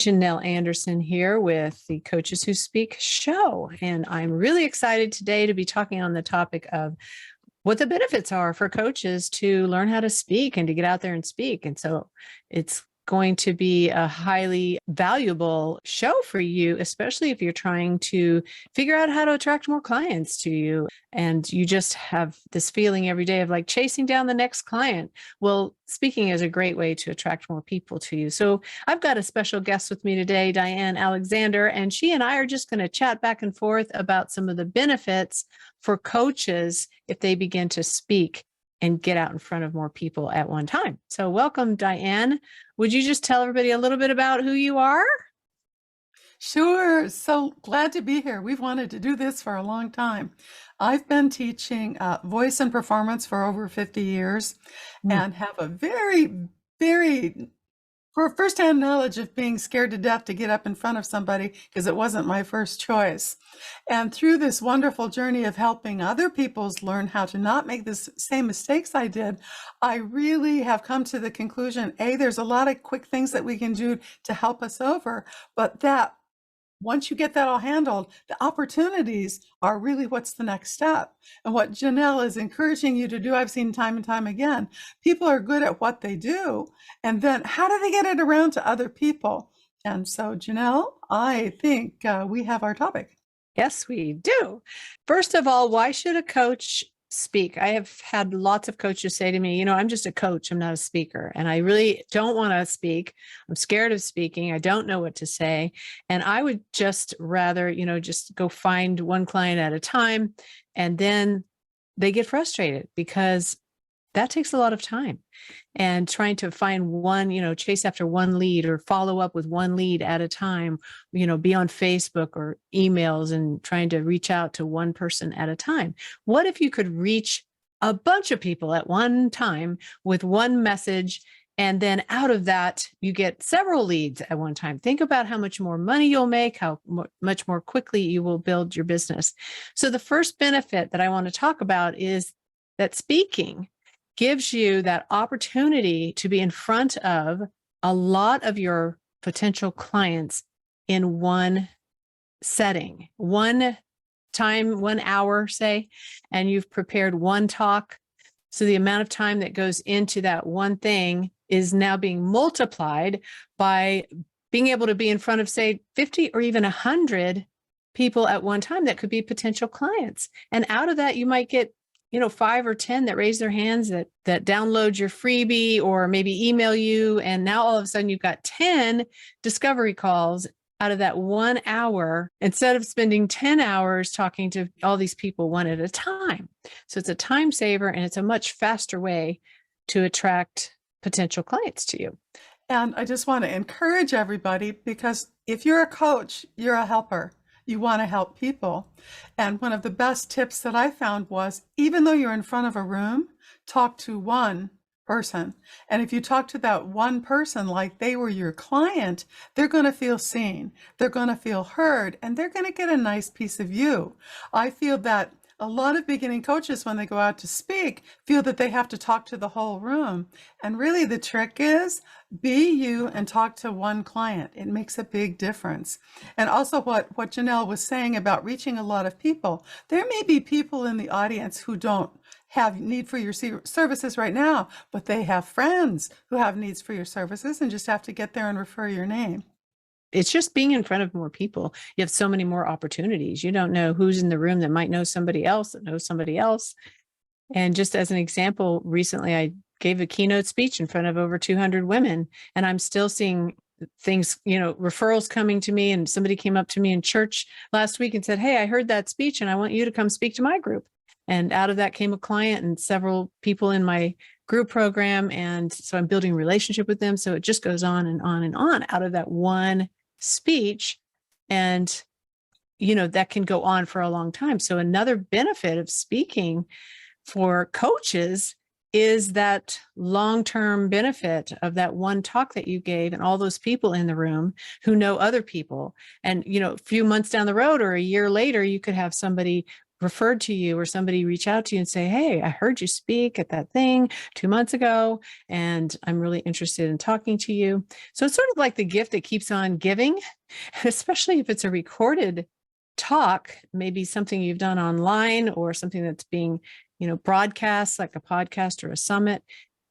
Janelle Anderson here with the Coaches Who Speak show. And I'm really excited today to be talking on the topic of what the benefits are for coaches to learn how to speak and to get out there and speak. And so it's going to be a highly valuable show for you, especially if you're trying to figure out how to attract more clients to you. And you just have this feeling every day of like chasing down the next client. Well, speaking is a great way to attract more people to you. So I've got a special guest with me today, Diann Alexander, and she and I are just going to chat back and forth about some of the benefits for coaches if they begin to speak and get out in front of more people at one time. So welcome, Diann. Would you just tell everybody a little bit about who you are? Sure. So glad to be here. We've wanted to do this for a long time. I've been teaching voice and performance for over 50 years and have a very for firsthand knowledge of being scared to death to get up in front of somebody because it wasn't my first choice. And through this wonderful journey of helping other people learn how to not make the same mistakes I did, I really have come to the conclusion, there's a lot of quick things that we can do to help us over, but that once you get that all handled, the opportunities are really what's the next step. And what Janelle is encouraging you to do, I've seen time and time again, people are good at what they do. And then how do they get it around to other people? And so, Janelle, I think we have our topic. Yes, we do. First of all, why should a coach speak? I have had lots of coaches say to me, I'm just a coach, I'm not a speaker. And I really don't want to speak. I'm scared of speaking. I don't know what to say. And I would just rather, just go find one client at a time. And then they get frustrated because that takes a lot of time. And trying to find one, chase after one lead or follow up with one lead at a time, be on Facebook or emails and trying to reach out to one person at a time. What if you could reach a bunch of people at one time with one message? And then out of that, you get several leads at one time. Think about how much more money you'll make, how much more quickly you will build your business. So the first benefit that I want to talk about is that speaking gives you that opportunity to be in front of a lot of your potential clients in one setting, one time, 1 hour, say, and you've prepared one talk. So the amount of time that goes into that one thing is now being multiplied by being able to be in front of, say, 50 or even 100 people at one time that could be potential clients. And out of that, you might get 5 or 10 that raise their hands that download your freebie or maybe email you. And now all of a sudden you've got 10 discovery calls out of that 1 hour instead of spending 10 hours talking to all these people one at a time. So it's a time saver and it's a much faster way to attract potential clients to you. And I just want to encourage everybody, because if you're a coach, you're a helper. You want to help people. And one of the best tips that I found was, even though you're in front of a room, talk to one person. And if you talk to that one person like they were your client, they're going to feel seen, they're going to feel heard, and they're going to get a nice piece of you. I feel that a lot of beginning coaches, when they go out to speak, feel that they have to talk to the whole room. And really the trick is be you and talk to one client. It makes a big difference. And also what Janelle was saying about reaching a lot of people, there may be people in the audience who don't have need for your services right now, but they have friends who have needs for your services and just have to get there and refer your name. It's just being in front of more people. You have so many more opportunities. You don't know who's in the room that might know somebody else that knows somebody else. And just as an example, recently I gave a keynote speech in front of over 200 women, and I'm still seeing things, referrals coming to me. And somebody came up to me in church last week and said, "Hey, I heard that speech and I want you to come speak to my group." And out of that came a client and several people in my group program. And so I'm building a relationship with them. So it just goes on and on and on out of that one speech. And, that can go on for a long time. So another benefit of speaking for coaches is that long-term benefit of that one talk that you gave and all those people in the room who know other people. And, a few months down the road or a year later, you could have somebody referred to you or somebody reach out to you and say, hey, I heard you speak at that thing 2 months ago, and I'm really interested in talking to you. So it's sort of like the gift that keeps on giving, especially if it's a recorded talk, maybe something you've done online or something that's being, broadcast like a podcast or a summit.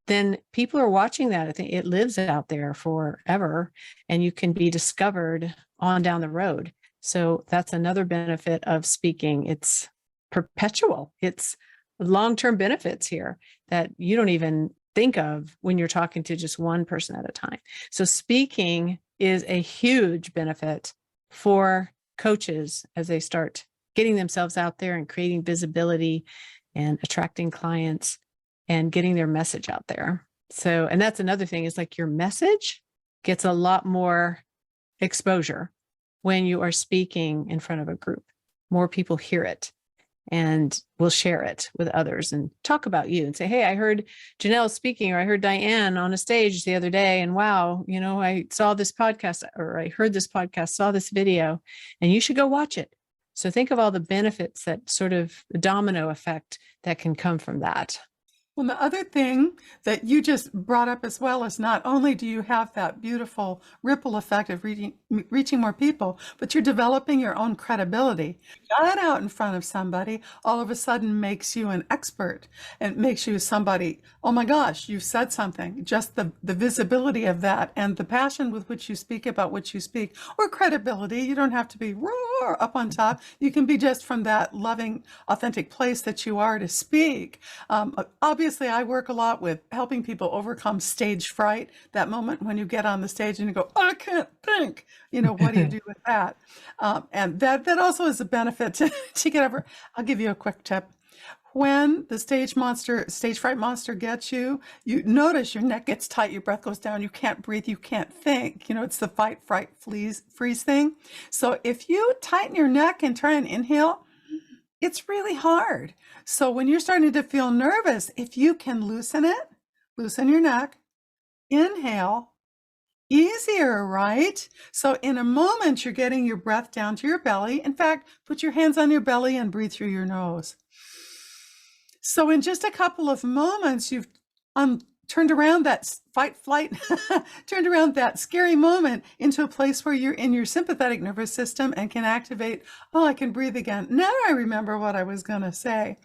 Then people are watching that. I think it lives out there forever, and you can be discovered on down the road. So that's another benefit of speaking. It's perpetual. It's long-term benefits here that you don't even think of when you're talking to just one person at a time. So speaking is a huge benefit for coaches as they start getting themselves out there and creating visibility and attracting clients and getting their message out there. So, and that's another thing is like your message gets a lot more exposure when you are speaking in front of a group. More people hear it and will share it with others and talk about you and say, hey, I heard Janelle speaking, or I heard Diann on a stage the other day, and wow, I saw this podcast, or I heard this podcast, saw this video, and you should go watch it. So think of all the benefits, that sort of domino effect that can come from that. Well, the other thing that you just brought up as well is not only do you have that beautiful ripple effect of reaching more people, but you're developing your own credibility. Got out in front of somebody all of a sudden makes you an expert and makes you somebody, oh my gosh, you've said something. Just the visibility of that and the passion with which you speak about what you speak, or credibility. You don't have to be roar up on top. You can be just from that loving, authentic place that you are to speak. Obviously, I work a lot with helping people overcome stage fright, that moment when you get on the stage and you go, I can't think, what do you do with that? And that also is a benefit to get over. I'll give you a quick tip. When the stage fright monster gets you, you notice your neck gets tight, your breath goes down, you can't breathe, you can't think. It's the fight, fright, freeze thing. So if you tighten your neck and try and inhale, it's really hard. So when you're starting to feel nervous, if you can loosen your neck, inhale, easier, right? So in a moment, you're getting your breath down to your belly. In fact, put your hands on your belly and breathe through your nose. So in just a couple of moments, you've turned around that fight, flight, turned around that scary moment into a place where you're in your sympathetic nervous system and can activate, oh, I can breathe again. Now I remember what I was going to say.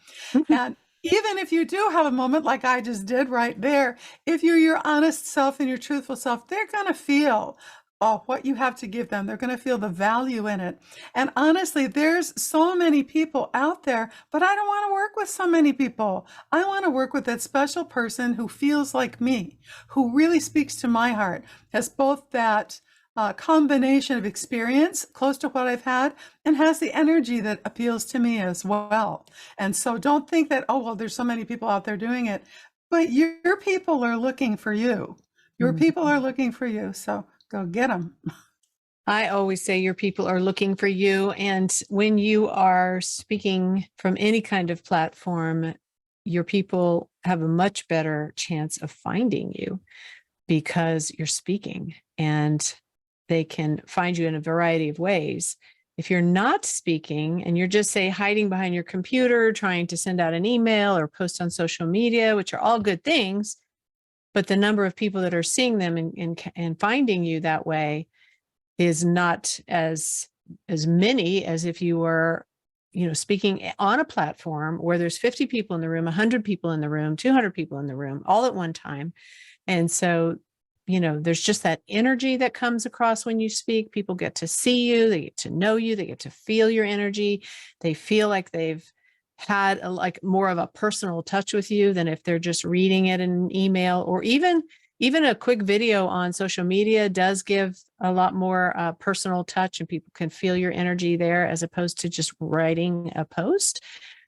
And even if you do have a moment like I just did right there, if you're your honest self and your truthful self, they're going to feel what you have to give them. They're going to feel the value in it. And honestly, there's so many people out there, but I don't want to work with so many people. I want to work with that special person who feels like me, who really speaks to my heart, has both that combination of experience close to what I've had and has the energy that appeals to me as well. And so don't think that, oh, well, there's so many people out there doing it, but your people are looking for you. Your people are looking for you. So go get them. I always say your people are looking for you. And when you are speaking from any kind of platform, your people have a much better chance of finding you because you're speaking, and they can find you in a variety of ways. If you're not speaking and you're just, say, hiding behind your computer, trying to send out an email or post on social media, which are all good things, but the number of people that are seeing them and finding you that way is not as many as if you were, speaking on a platform where there's 50 people in the room, 100 people in the room, 200 people in the room, all at one time. And so, there's just that energy that comes across when you speak. People get to see you, they get to know you, they get to feel your energy. They feel like they've had more of a personal touch with you than if they're just reading it in an email, or even a quick video on social media does give a lot more personal touch, and people can feel your energy there as opposed to just writing a post.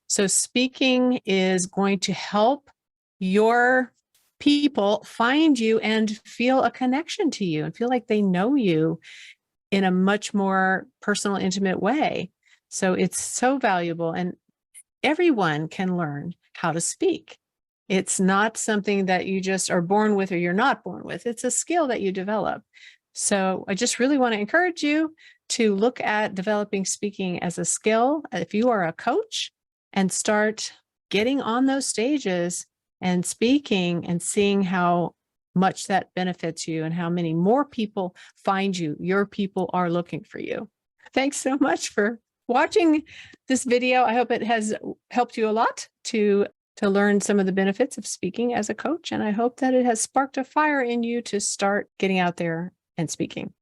So speaking is going to help your people find you and feel a connection to you and feel like they know you in a much more personal, intimate way. So it's so valuable, and everyone can learn how to speak. It's not something that you just are born with or you're not born with. It's a skill that you develop. So I just really want to encourage you to look at developing speaking as a skill. If you are a coach, and start getting on those stages and speaking and seeing how much that benefits you and how many more people find you. Your people are looking for you. Thanks so much for watching this video. I hope it has helped you a lot to learn some of the benefits of speaking as a coach. And I hope that it has sparked a fire in you to start getting out there and speaking.